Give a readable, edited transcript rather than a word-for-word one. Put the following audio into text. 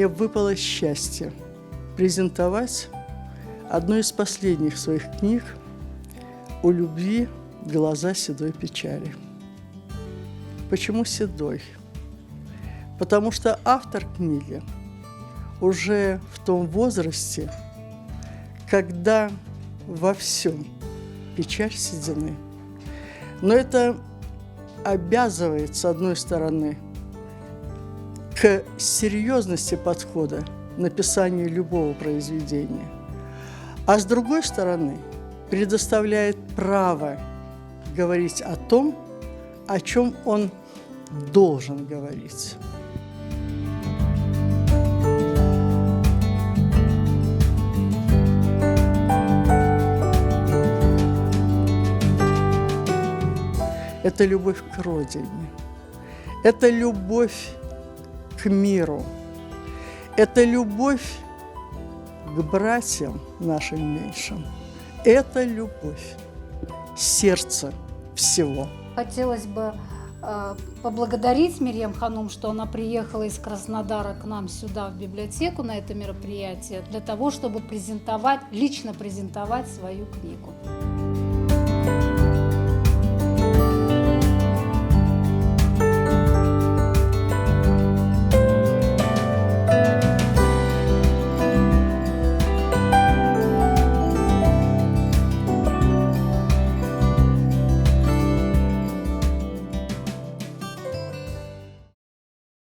мне выпало счастье презентовать одну из последних своих книг «О любви глаза седой печали». Почему седой? Потому что автор книги уже в том возрасте, когда во всем печаль седины. Но это обязывает, с одной стороны, к серьезности подхода к написанию любого произведения, а с другой стороны, предоставляет право говорить о том, о чем он должен говорить. Это любовь к родине, это любовь к миру, это любовь к братьям нашим меньшим, это любовь сердца всего. Хотелось бы поблагодарить Мерьем Ханум, что она приехала из Краснодара к нам сюда, в библиотеку, на это мероприятие, для того, чтобы лично презентовать свою книгу.